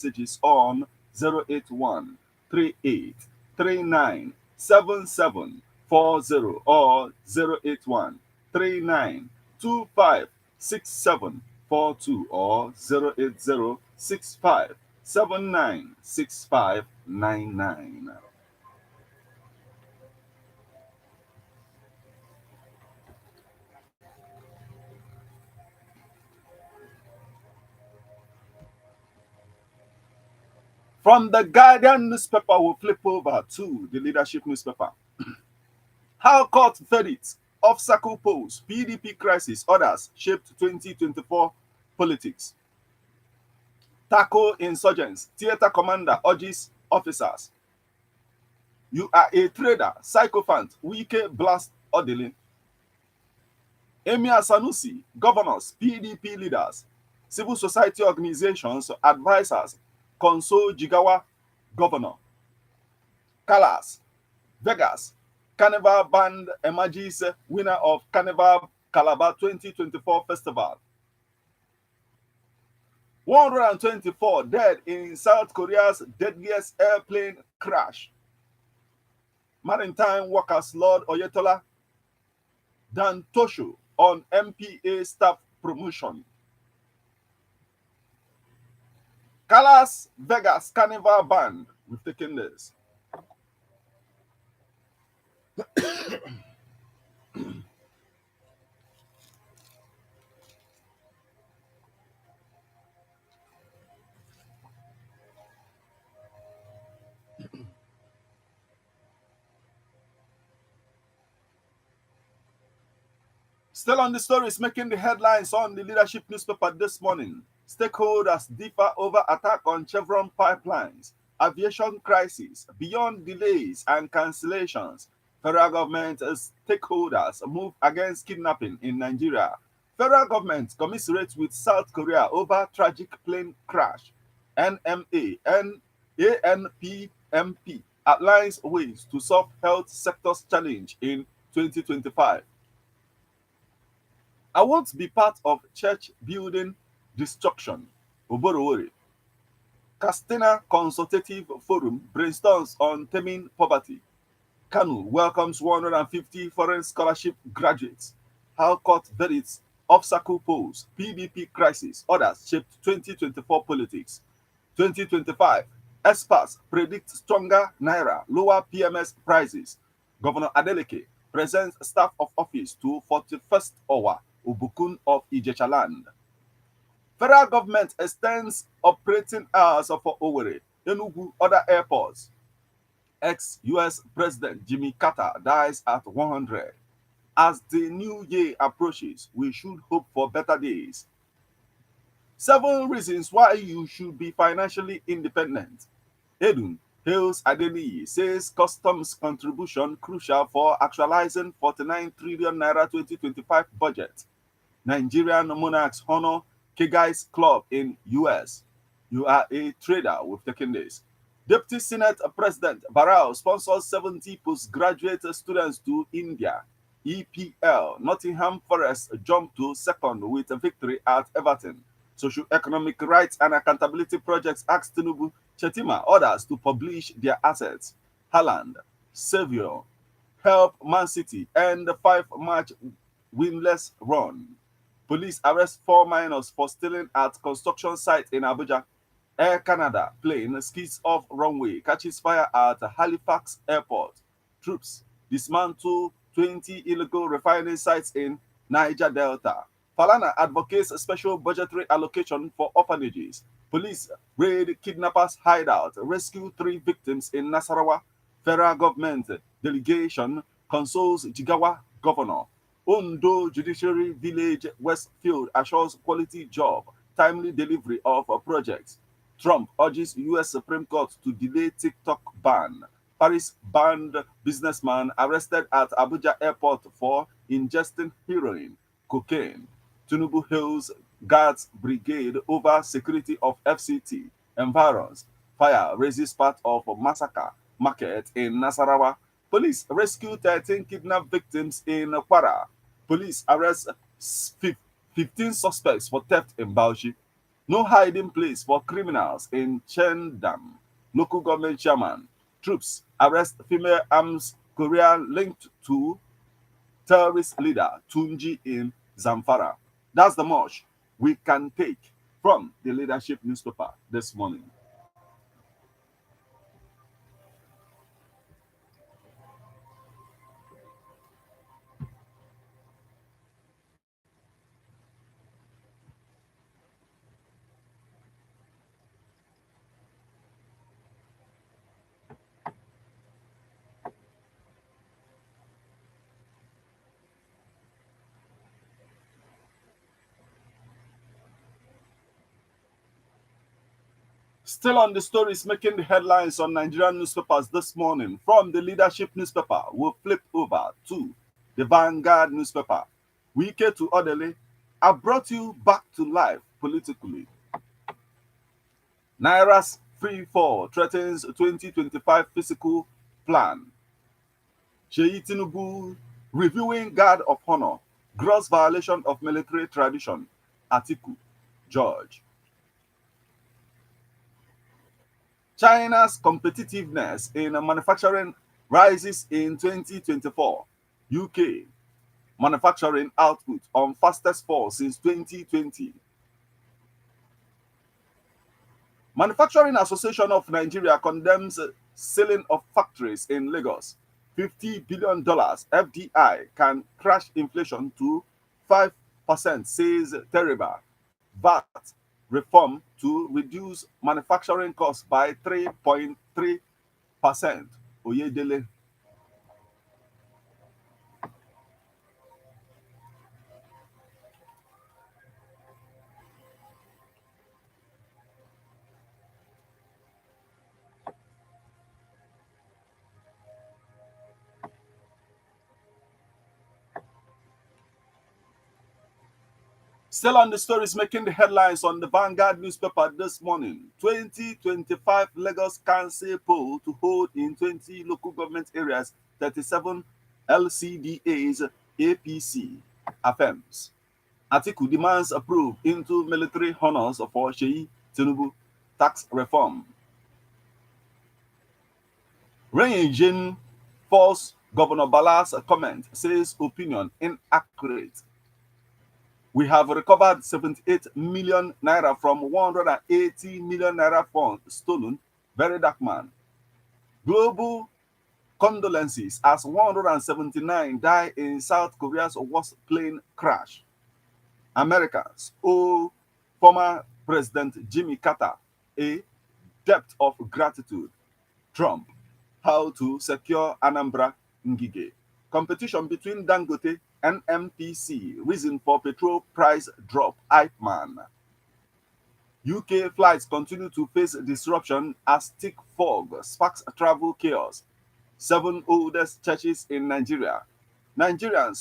messages on 081 38 39 7740 or 081 39 25 6742 or 080 65 79 6599. From the Guardian newspaper, we'll flip over to the leadership newspaper. How court verdict of circle polls, PDP crisis, others shaped 2024 politics. Tackle insurgents, theater commander urges officers. You are a trader, sycophant, Wike blast orderly. Emir Sanusi, governors, PDP leaders, civil society organizations, advisors, console Jigawa governor. Kalas, Vegas, Carnival Band emerges winner of Carnival Calabar 2024 festival. 124 dead in South Korea's deadliest airplane crash. Maritime workers Lord Oyetola Dan Tosho on MPA staff promotion. Calas Vegas Carnival Band, we've taken this. Still on the stories making the headlines on the leadership newspaper this morning. Stakeholders differ over attack on Chevron pipelines, aviation crisis, beyond delays and cancellations. Federal government stakeholders move against kidnapping in Nigeria. Federal government commiserates with South Korea over tragic plane crash. NMA and ANPMP outlines ways to solve health sector's challenge in 2025. I won't be part of church building destruction. Oborowori. Castina Consultative Forum brainstorms on taming poverty. Kanu welcomes 150 foreign scholarship graduates. How court verdicts, obstacle polls, PDP crisis, others shaped 2024 politics. 2025, experts predict stronger Naira, lower PMS prices. Governor Adeleke presents staff of office to 41st Owa, Ubukun of Ijechaland. Federal government extends operating hours for Owerri, Enugu, other airports. Ex-US President Jimmy Carter dies at 100. As the new year approaches, we should hope for better days. 7 reasons why you should be financially independent. Edun hails Adeniyi, says customs contribution crucial for actualizing 49 trillion naira 2025 budget. Nigerian monarchs honor Kegai's club in US. You are a trader. We've taken this. Deputy Senate President Barrow sponsors 70 postgraduate students to India. EPL, Nottingham Forest jump to second with a victory at Everton. Socio-economic rights and accountability projects ask Tinubu, Chetima, others to publish their assets. Haaland, Saviour, help Man City end the 5-match winless run. Police arrest 4 minors for stealing at construction site in Abuja. Air Canada plane skids off runway, catches fire at Halifax Airport. Troops dismantle 20 illegal refining sites in Niger Delta. Falana advocates a special budgetary allocation for orphanages. Police raid kidnappers' hideout, rescue 3 victims in Nasarawa. Federal government delegation consoles Jigawa governor. Ondo Judiciary Village Westfield assures quality job, timely delivery of projects. Trump urges U.S. Supreme Court to delay TikTok ban. Paris banned businessman arrested at Abuja airport for ingesting heroin, cocaine. Tinubu hails guards brigade over security of FCT. Environs. Fire raises part of massacre market in Nasarawa. Police rescue 13 kidnapped victims in Kwara. Police arrest 15 suspects for theft in Bauchi. No hiding place for criminals in Chendam. Local government chairman. Troops arrest female arms courier linked to terrorist leader Tunji in Zamfara. That's the much we can take from the leadership newspaper this morning. Still on the stories making the headlines on Nigerian newspapers this morning, from the leadership newspaper, we'll flip over to the Vanguard newspaper. Wike to Odele, I brought you back to life politically. Naira's free fall threatens 2025 fiscal plan. Sheyi Tinubu reviewing guard of honor, gross violation of military tradition. Atiku, George. China's competitiveness in manufacturing rises in 2024. UK manufacturing output on fastest fall since 2020. Manufacturing Association of Nigeria condemns selling of factories in Lagos. $50 billion FDI can crash inflation to 5%, says Tereba. VAT reform to reduce manufacturing costs by 3.3%. Oyedele. Still on the stories making the headlines on the Vanguard newspaper this morning. 2025 Lagos Council poll to hold in 20 local government areas, 37 LCDAs, APC affirms. Atiku demands approve into military honors for Sheyi Tinubu tax reform. Rain false Governor Bala's comment, says opinion inaccurate. We have recovered 78 million naira from 180 million naira funds stolen. Very dark man. Global condolences as 179 die in South Korea's worst plane crash. Americans owe former President Jimmy Carter a debt of gratitude. Trump, how to secure Anambra Ngige. Competition between Dangote and MPC, reason for petrol price drop. Eichmann. UK flights continue to face disruption as thick fog sparks travel chaos. 7 oldest churches in Nigeria. Nigerians